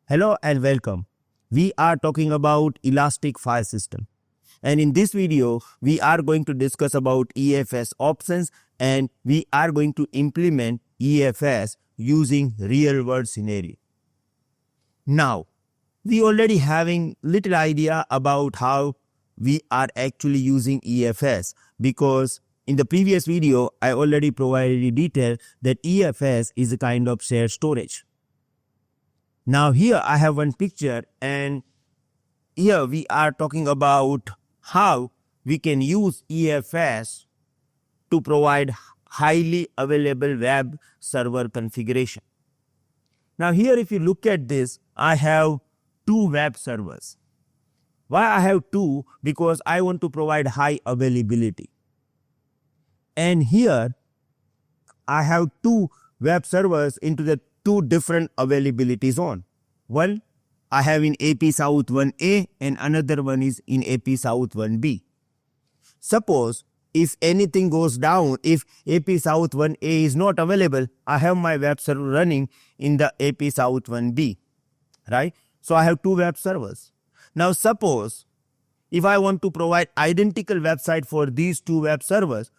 Hello and welcome. We are talking about elastic file system. And in this video, we are going to discuss about EFS options and we are going to implement EFS using real world scenario. Now, we already having little idea about how we are actually using EFS because in the previous video, I already provided detail that EFS is a kind of shared storage. Now here I have one picture and here we are talking about how we can use EFS to provide highly available web server configuration. Now here if you look at this, I have two web servers. Why I have two? Because I want to provide high availability. And here I have two web servers into the two different availability zone. One I have in AP South 1A and another one is in AP South 1B. Suppose if anything goes down, if AP South 1A is not available, I have my web server running in the AP South 1B, right? So I have two web servers. Now suppose if I want to provide identical website for these two web servers,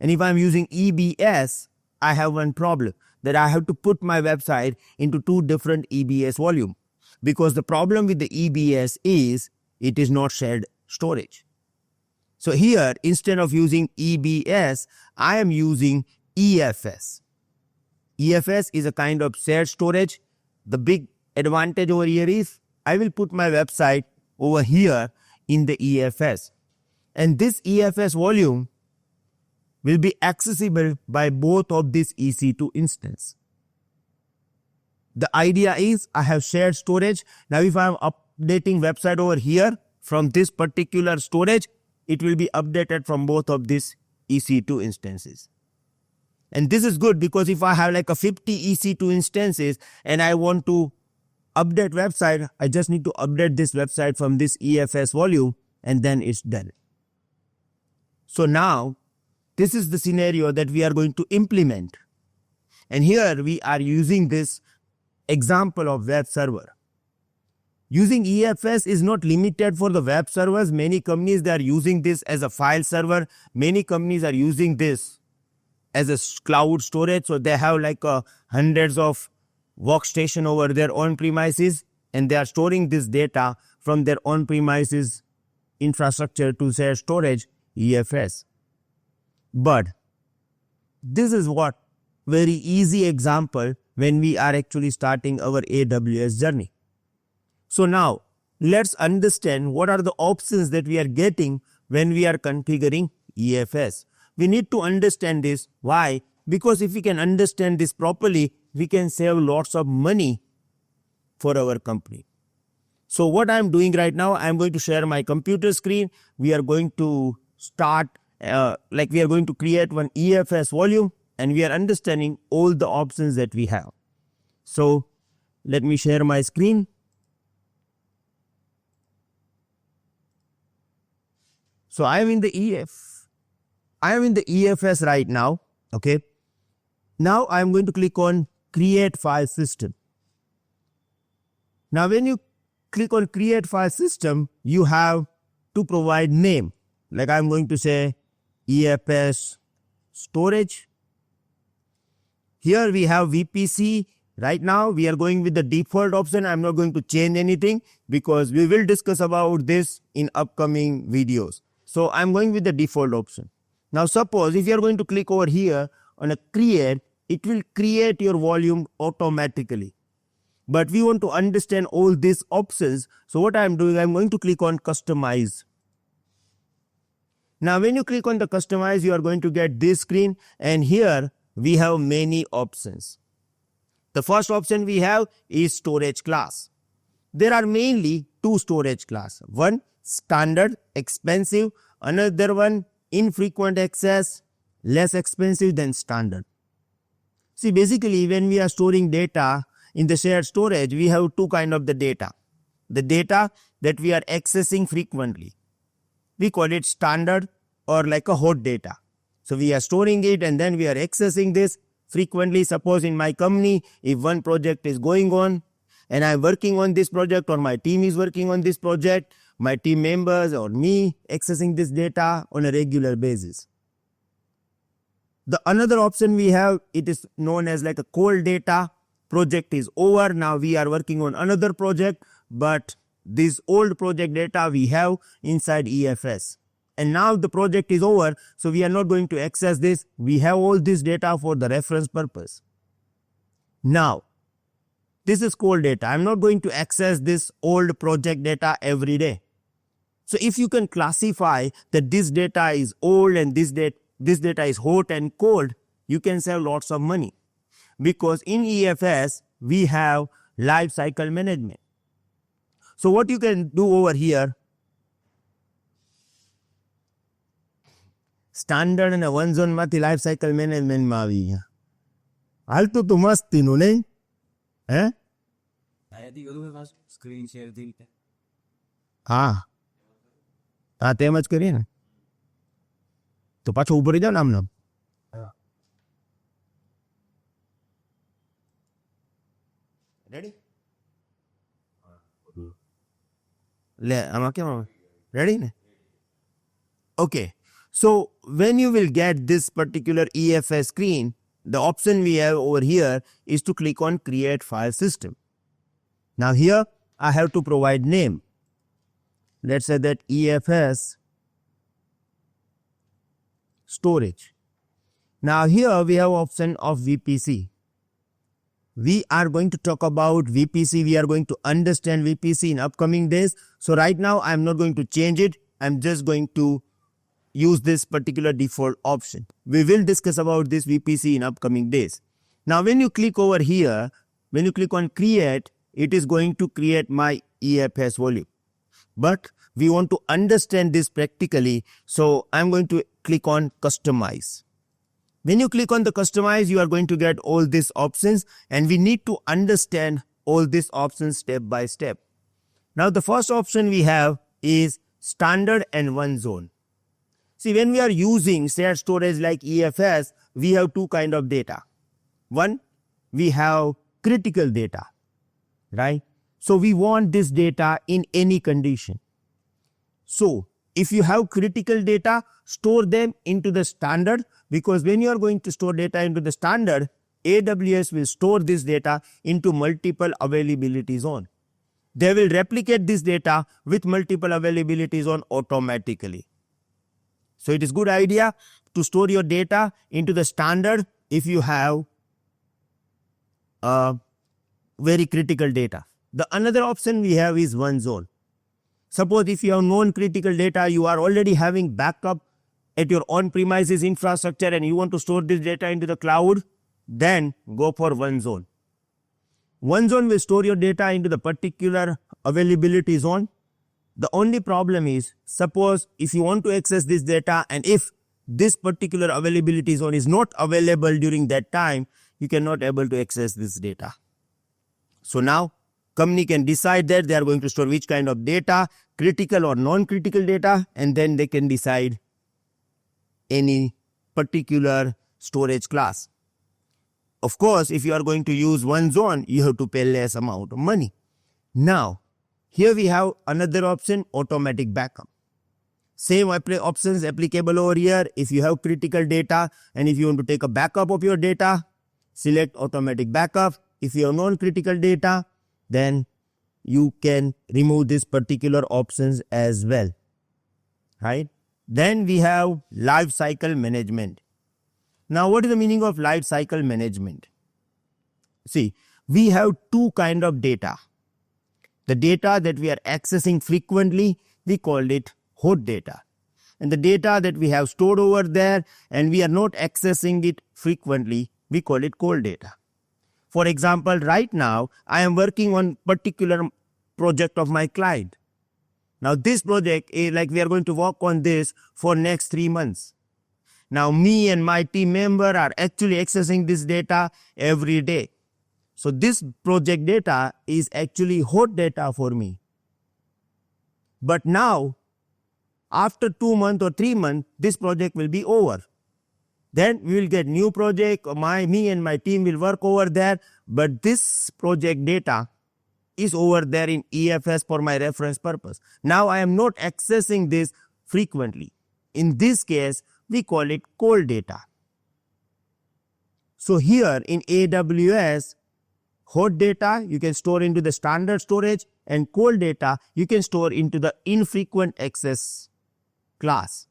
and if I'm using EBS, I have one problem that I have to put my website into two different EBS volume because the problem with the EBS is it is not shared storage. So here instead of using EBS, I am using EFS. EFS is a kind of shared storage. The big advantage over here is I will put my website over here in the EFS. And this EFS volume will be accessible by both of these EC2 instances. The idea is I have shared storage. Now if I am updating website over here from this particular storage, it will be updated from both of these EC2 instances. And this is good because if I have like a 50 EC2 instances and I want to update website, I just need to update this website from this EFS volume and then it's done. So now this is the scenario that we are going to implement. And here we are using this example of web server. Using EFS is not limited for the web servers. Many companies, they are using this as a file server. Many companies are using this as a cloud storage. So they have like hundreds of workstation over their own premises and they are storing this data from their own premises infrastructure to their storage EFS. But this is what very easy example when we are actually starting our AWS journey. So now let's understand what are the options that we are getting when we are configuring EFS. We need to understand this. Why? Because if we can understand this properly, we can save lots of money for our company. So what I'm doing right now, I'm going to share my computer screen. We are going to start we are going to create one EFS volume and we are understanding all the options that we have. So let me share my screen. So I am in the EFS right now. Okay. Now I am going to click on create file system. Now when you click on create file system, you have to provide name. Like I'm going to say EFS storage. Here we have VPC. Right now we are going with the default option. I'm not going to change anything because we will discuss about this in upcoming videos. So I'm going with the default option. Now suppose if you are going to click over here on a create, it will create your volume automatically. But we want to understand all these options. So what I'm doing, I'm going to click on customize. Now when you click on the customize, you are going to get this screen and here we have many options. The first option we have is storage class. There are mainly two storage class. One standard, expensive, another one infrequent access, less expensive than standard. See basically when we are storing data in the shared storage, we have two kind of the data. The data that we are accessing frequently. We call it standard or like a hot data. So we are storing it and then we are accessing this frequently. Suppose in my company, if one project is going on, and I'm working on this project, or my team is working on this project, my team members or me accessing this data on a regular basis. The another option we have, it is known as like a cold data. Project is over, now we are working on another project, but this old project data we have inside EFS. And now the project is over, so we are not going to access this. We have all this data for the reference purpose. Now, this is cold data. I'm not going to access this old project data every day. So if you can classify that this data is old and this data is hot and cold, you can save lots of money. Because in EFS, we have life cycle management. So what you can do over here, standard and one zone માંથી life cycle management માં આવી ગયા. હાલતું તો મસ્તીનું નહીં? હે? Screen share થઈ. હા. હા, તેમ જ કરીએ ને. તો પાછો ઉભો રહી જાવ ને આમને. રેડી? લે આમાં કેમ રેડી ને? Okay. So when you will get this particular EFS screen, the option we have over here is to click on create file system. Now here I have to provide name. Let's say that EFS storage. Now here we have option of VPC. We are going to talk about VPC. We are going to understand VPC in upcoming days. So right now I'm not going to change it. I'm just going to use this particular default option. We will discuss about this VPC in upcoming days. Now when you click over here, when you click on create, it is going to create my EFS volume. But we want to understand this practically, so I'm going to click on customize. When you click on the customize, you are going to get all these options, and we need to understand all these options step by step. Now the first option we have is standard and one zone. See, when we are using shared storage like EFS, we have two kind of data. One, we have critical data, right? So we want this data in any condition. So if you have critical data, store them into the standard, because when you are going to store data into the standard, AWS will store this data into multiple availability zone. They will replicate this data with multiple availability zone automatically. So it is good idea to store your data into the standard if you have very critical data. The another option we have is one zone. Suppose if you have non-critical data, you are already having backup at your on-premises infrastructure and you want to store this data into the cloud, then go for one zone. One zone will store your data into the particular availability zone. The only problem is, suppose if you want to access this data and if this particular availability zone is not available during that time, you cannot able to access this data. So now company can decide that they are going to store which kind of data, critical or non-critical data, and then they can decide any particular storage class. Of course, if you are going to use one zone, you have to pay less amount of money. Now, here we have another option, automatic backup. Same options applicable over here. If you have critical data and if you want to take a backup of your data, select automatic backup. If you have non-critical data, then you can remove this particular options as well, right? Then we have life cycle management. Now, what is the meaning of life cycle management? See, we have two kind of data. The data that we are accessing frequently, we call it hot data. And the data that we have stored over there and we are not accessing it frequently, we call it cold data. For example, right now, I am working on particular project of my client. Now, this project is like we are going to work on this for next 3 months. Now, me and my team member are actually accessing this data every day. So, this project data is actually hot data for me. But now, after 2 months or 3 months, this project will be over. Then we will get new project, me and my team will work over there, but this project data is over there in EFS for my reference purpose. Now I am not accessing this frequently. In this case, we call it cold data. So here in AWS, hot data you can store into the standard storage, and cold data you can store into the infrequent access class.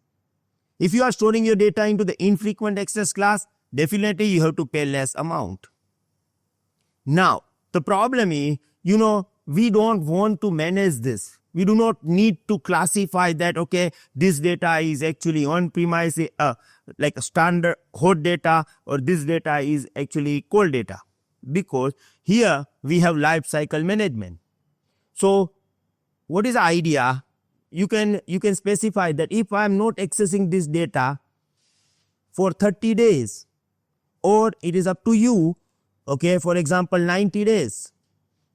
If you are storing your data into the infrequent access class, definitely you have to pay less amount. Now, the problem is, we don't want to manage this. We do not need to classify that, okay, this data is actually on-premise, like a standard hot data, or this data is actually cold data. Because here we have life cycle management. So what is the idea? You can specify that if I am not accessing this data for 30 days, or it is up to you, okay, for example 90 days,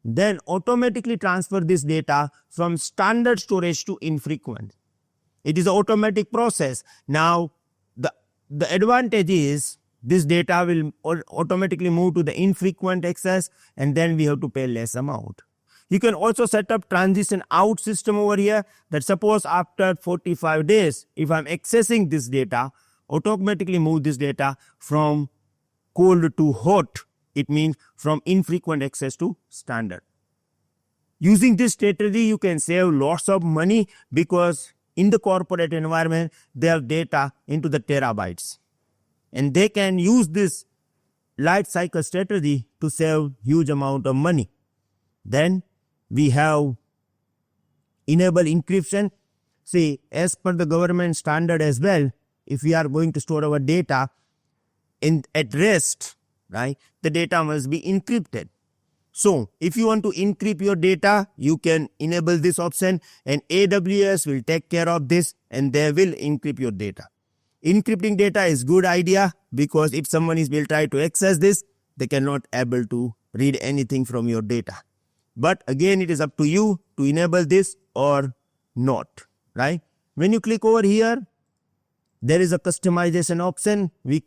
then automatically transfer this data from standard storage to infrequent. It is an automatic process. Now the advantage is this data will automatically move to the infrequent access, and then we have to pay less amount. You can also set up transition out system over here, that suppose after 45 days, if I'm accessing this data, automatically move this data from cold to hot. It means from infrequent access to standard. Using this strategy, you can save lots of money, because in the corporate environment, they have data into the terabytes. And they can use this life cycle strategy to save huge amount of money. Then we have enable encryption. See, as per the government standard as well, if we are going to store our data at rest, right, the data must be encrypted. So if you want to encrypt your data, you can enable this option, and AWS will take care of this, and they will encrypt your data. Encrypting data is good idea, because if someone will try to access this, they cannot able to read anything from your data. But again, it is up to you to enable this or not, right? When you click over here, there is a customization option. We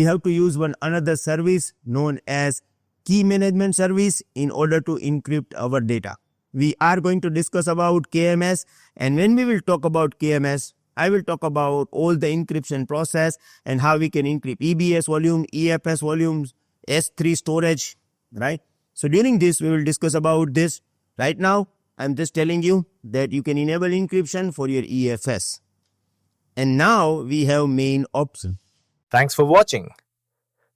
have to use another service known as key management service in order to encrypt our data. We are going to discuss about KMS, and when we will talk about KMS, I will talk about all the encryption process and how we can encrypt EBS volume, EFS volumes, S3 storage, right? So during this, we will discuss about this. Right now, I'm just telling you that you can enable encryption for your EFS. And now we have main option. Thanks for watching.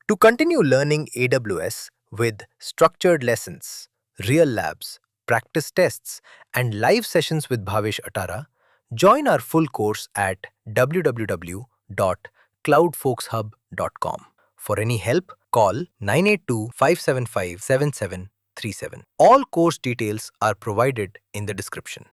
To continue learning AWS with structured lessons, real labs, practice tests, and live sessions with Bhavesh Atara, join our full course at www.cloudfolkshub.com. For any help, call 982-575-7737. All course details are provided in the description.